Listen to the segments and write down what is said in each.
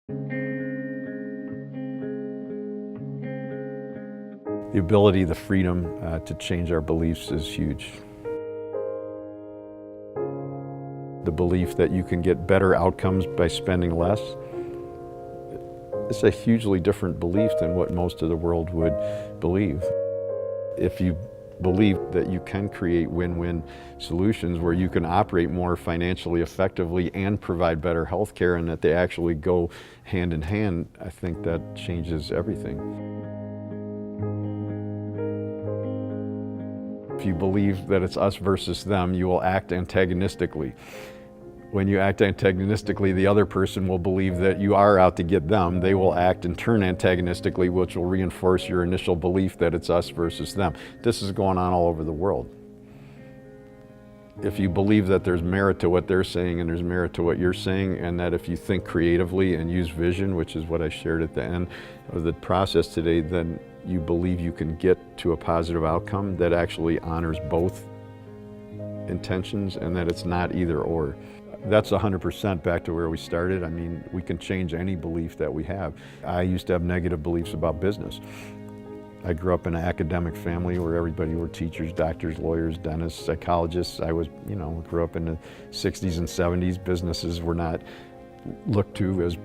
The ability, the freedom to change our beliefs is huge. The belief that you can get better outcomes by spending less, it's a hugely different belief than what most of the world would believe. If you believe that you can create win-win solutions where you can operate more financially effectively and provide better health care, and that they actually go hand in hand, I think that changes everything. If you believe that it's us versus them, you will act antagonistically. When you act antagonistically, the other person will believe that you are out to get them. They will act and turn antagonistically, which will reinforce your initial belief that it's us versus them. This is going on all over the world. If you believe that there's merit to what they're saying and there's merit to what you're saying, and that if you think creatively and use vision, which is what I shared at the end of the process today, then you believe you can get to a positive outcome that actually honors both intentions and that it's not either or. That's 100% back to where we started. I mean, we can change any belief that we have. I used to have negative beliefs about business. I grew up in an academic family where everybody were teachers, doctors, lawyers, dentists, psychologists. I was, grew up in the 60s and 70s. Businesses were not looked to as,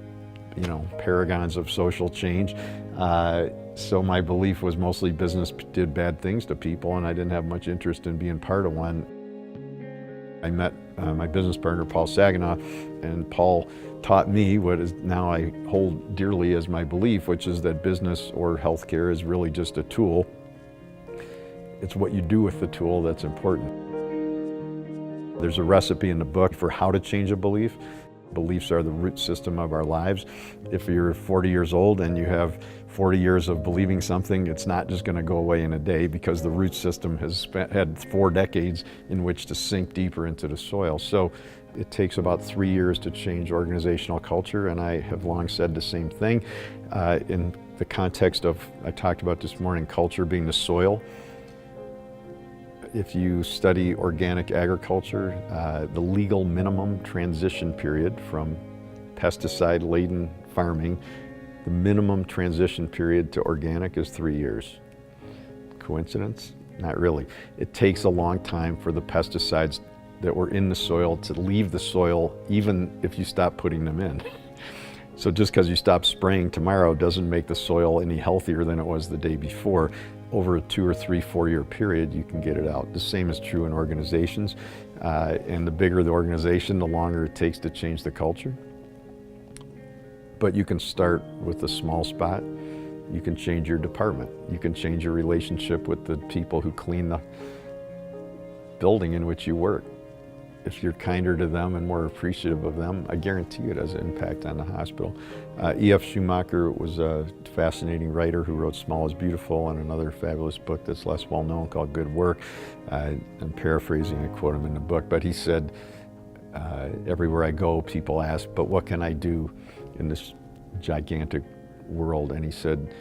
paragons of social change. So my belief was mostly business did bad things to people, and I didn't have much interest in being part of one. I met my business partner, Paul Saginaw, and Paul taught me what is now I hold dearly as my belief, which is that business or healthcare is really just a tool. It's what you do with the tool that's important. There's a recipe in the book for how to change a belief. Beliefs are the root system of our lives. If you're 40 years old and you have 40 years of believing something, it's not just going to go away in a day, because the root system has had 4 decades in which to sink deeper into the soil. So it takes about 3 years to change organizational culture, and I have long said the same thing. In the context of, I talked about this morning, culture being the soil. If you study organic agriculture, the legal minimum transition period from pesticide-laden farming, the minimum transition period to organic is 3 years. Coincidence? Not really. It takes a long time for the pesticides that were in the soil to leave the soil, even if you stop putting them in. So just because you stop spraying tomorrow doesn't make the soil any healthier than it was the day before. Over a 2 or 3, 4 year period, you can get it out. The same is true in organizations. And the bigger the organization, the longer it takes to change the culture. But you can start with a small spot. You can change your department. You can change your relationship with the people who clean the building in which you work. If you're kinder to them and more appreciative of them, I guarantee it has an impact on the hospital. E.F. Schumacher was a fascinating writer who wrote Small is Beautiful, and another fabulous book that's less well known called Good Work. I'm paraphrasing, I quote him in the book, but he said, everywhere I go, people ask, but what can I do in this gigantic world? And he said,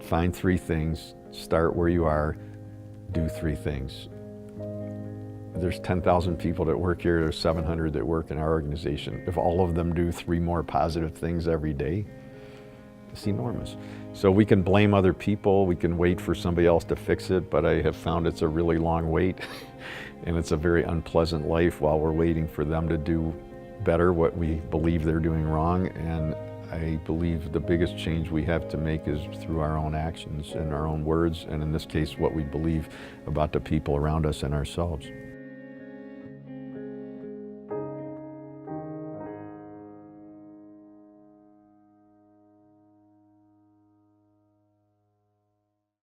find 3 things, start where you are, do 3 things. There's 10,000 people that work here, there's 700 that work in our organization. If all of them do 3 more positive things every day, it's enormous. So we can blame other people, we can wait for somebody else to fix it, but I have found it's a really long wait, and it's a very unpleasant life while we're waiting for them to do better what we believe they're doing wrong. And I believe the biggest change we have to make is through our own actions and our own words, and in this case, what we believe about the people around us and ourselves.